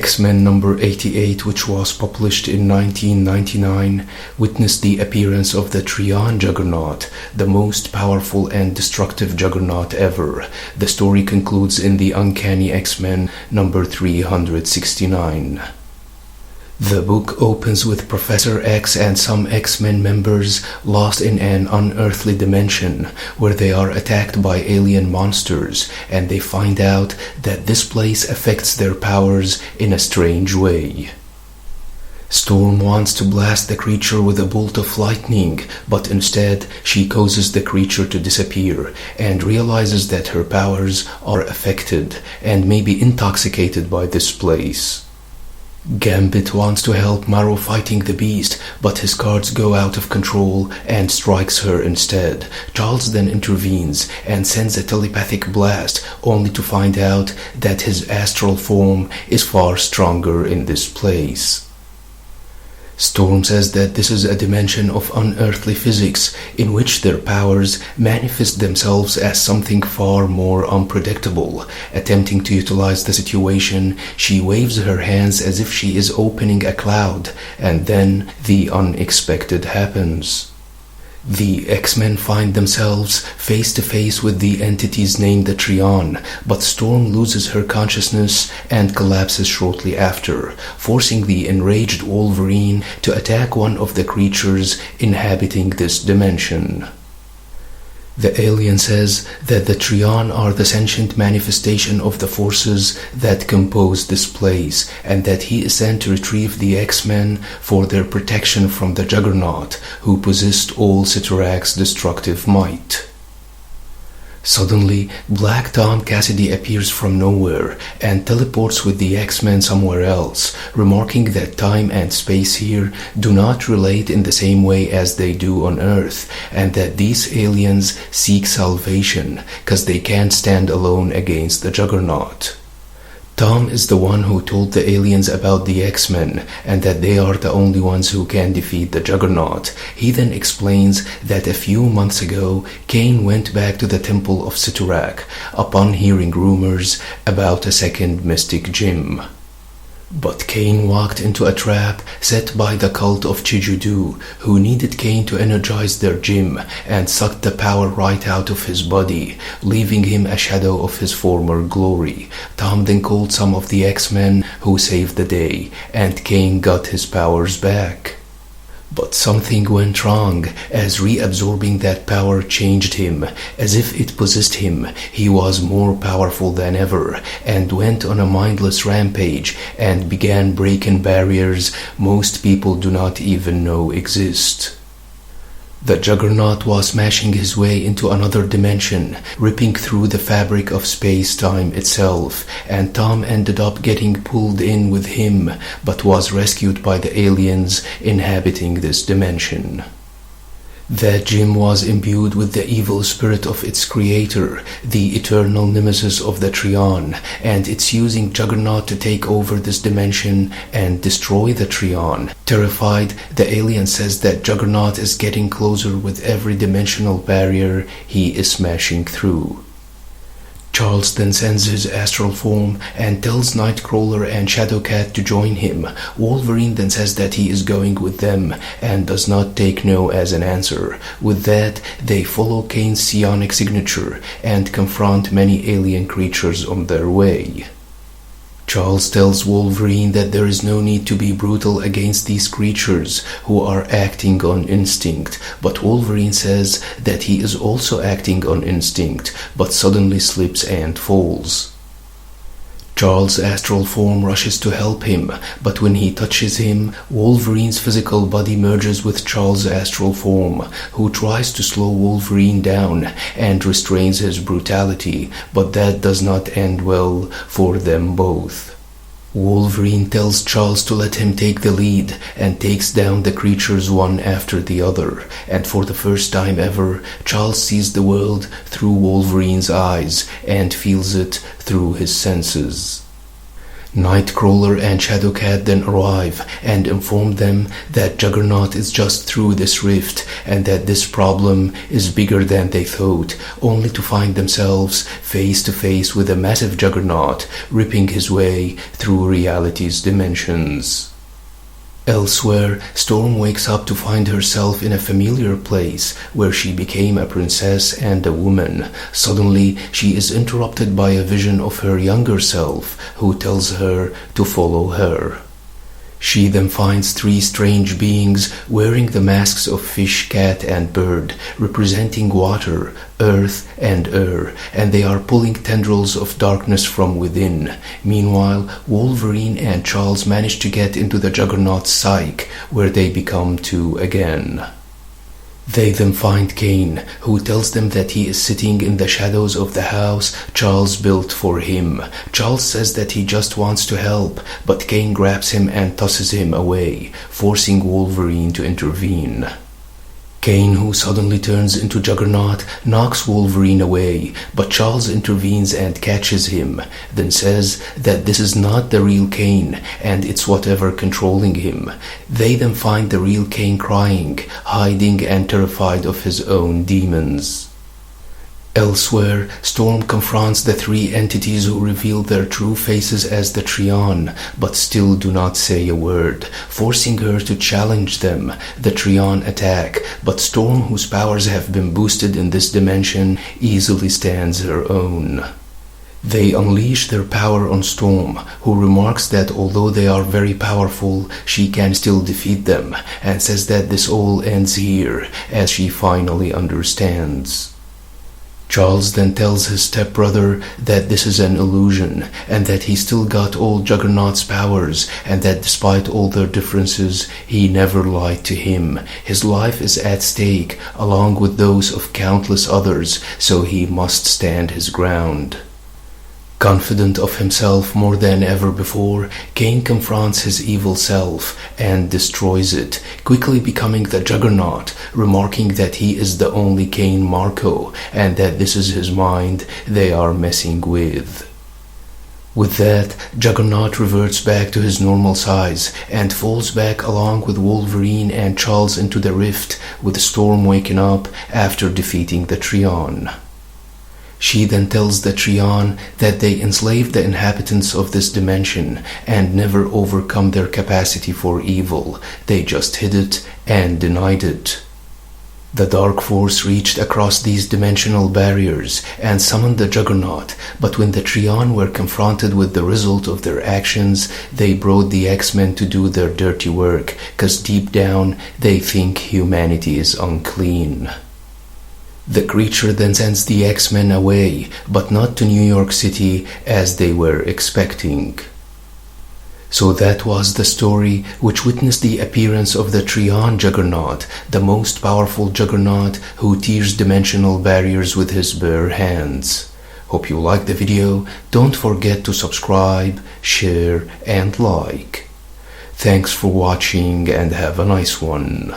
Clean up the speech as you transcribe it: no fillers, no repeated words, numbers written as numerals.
X-Men number 88, which was published in 1999, witnessed the appearance of the Trion Juggernaut, the most powerful and destructive Juggernaut ever. The story concludes in the Uncanny X-Men number 369. The book opens with Professor X and some X-Men members lost in an unearthly dimension where they are attacked by alien monsters, and they find out that this place affects their powers in a strange way. Storm wants to blast the creature with a bolt of lightning, but instead she causes the creature to disappear and realizes that her powers are affected and may be intoxicated by this place. Gambit wants to help Marrow fighting the beast, but his cards go out of control and strikes her instead. Charles then intervenes and sends a telepathic blast, only to find out that his astral form is far stronger in this place. Storm says that this is a dimension of unearthly physics in which their powers manifest themselves as something far more unpredictable. Attempting to utilize the situation, she waves her hands as if she is opening a cloud, and then the unexpected happens. The X-Men find themselves face to face with the entities named the Trion, but Storm loses her consciousness and collapses shortly after, forcing the enraged Wolverine to attack one of the creatures inhabiting this dimension. The alien says that the Trion are the sentient manifestation of the forces that compose this place, and that he is sent to retrieve the X-Men for their protection from the Juggernaut, who possessed all Cyttorak's destructive might. Suddenly, Black Tom Cassidy appears from nowhere and teleports with the X-Men somewhere else, remarking that time and space here do not relate in the same way as they do on Earth, and that these aliens seek salvation because they can't stand alone against the Juggernaut. Tom is the one who told the aliens about the X-Men and that they are the only ones who can defeat the Juggernaut. He then explains that a few months ago, Kane went back to the Temple of Cyttorak upon hearing rumors about a second mystic gem. But Kane walked into a trap set by the cult of Chijudu, who needed Kane to energize their gem and sucked the power right out of his body, leaving him a shadow of his former glory. Tom then called some of the X-Men, who saved the day, and Kane got his powers back. But something went wrong, as reabsorbing that power changed him. As if it possessed him, he was more powerful than ever, and went on a mindless rampage and began breaking barriers most people do not even know exist. The Juggernaut was smashing his way into another dimension, ripping through the fabric of space-time itself, and Tom ended up getting pulled in with him, but was rescued by the aliens inhabiting this dimension. That gem was imbued with the evil spirit of its creator, the eternal nemesis of the Trion, and it's using Juggernaut to take over this dimension and destroy the Trion. Terrified, the alien says that Juggernaut is getting closer with every dimensional barrier he is smashing through. Charles then sends his astral form and tells Nightcrawler and Shadowcat to join him. Wolverine then says that he is going with them and does not take no as an answer. With that, they follow Kane's psionic signature and confront many alien creatures on their way. Charles tells Wolverine that there is no need to be brutal against these creatures who are acting on instinct, but Wolverine says that he is also acting on instinct, but suddenly slips and falls. Charles' astral form rushes to help him, but when he touches him, Wolverine's physical body merges with Charles' astral form, who tries to slow Wolverine down and restrains his brutality, but that does not end well for them both. Wolverine tells Charles to let him take the lead and takes down the creatures one after the other, and for the first time ever, Charles sees the world through Wolverine's eyes and feels it through his senses. Nightcrawler and Shadowcat then arrive and inform them that Juggernaut is just through this rift and that this problem is bigger than they thought, only to find themselves face to face with a massive Juggernaut ripping his way through reality's dimensions. Elsewhere, Storm wakes up to find herself in a familiar place where she became a princess and a woman. Suddenly, she is interrupted by a vision of her younger self, who tells her to follow her. She then finds three strange beings wearing the masks of fish, cat, and bird, representing water, earth, and air, and they are pulling tendrils of darkness from within. Meanwhile, Wolverine and Charles manage to get into the Juggernaut's psyche, where they become two again. They then find Kane, who tells them that he is sitting in the shadows of the house Charles built for him. Charles says that he just wants to help, but Kane grabs him and tosses him away, forcing Wolverine to intervene. Kane, who suddenly turns into Juggernaut, knocks Wolverine away, but Charles intervenes and catches him, then says that this is not the real Kane, and it's whatever controlling him. They then find the real Kane crying, hiding and terrified of his own demons. Elsewhere, Storm confronts the three entities who reveal their true faces as the Trion, but still do not say a word, forcing her to challenge them. The Trion attack, but Storm, whose powers have been boosted in this dimension, easily stands her own. They unleash their power on Storm, who remarks that although they are very powerful, she can still defeat them, and says that this all ends here, as she finally understands. Charles then tells his stepbrother that this is an illusion, and that he still got all Juggernaut's powers, and that despite all their differences, he never lied to him. His life is at stake, along with those of countless others, so he must stand his ground. Confident of himself more than ever before, Kane confronts his evil self and destroys it, quickly becoming the Juggernaut, remarking that he is the only Kane Marco and that this is his mind they are messing with. With that, Juggernaut reverts back to his normal size and falls back along with Wolverine and Charles into the rift, with Storm waking up after defeating the Trion. She then tells the Trion that they enslaved the inhabitants of this dimension and never overcome their capacity for evil. They just hid it and denied it. The Dark Force reached across these dimensional barriers and summoned the Juggernaut, but when the Trion were confronted with the result of their actions, they brought the X-Men to do their dirty work, 'cause deep down they think humanity is unclean. The creature then sends the X-Men away, but not to New York City as they were expecting. So that was the story which witnessed the appearance of the Trion Juggernaut, the most powerful Juggernaut who tears dimensional barriers with his bare hands. Hope you liked the video. Don't forget to subscribe, share, and like. Thanks for watching and have a nice one.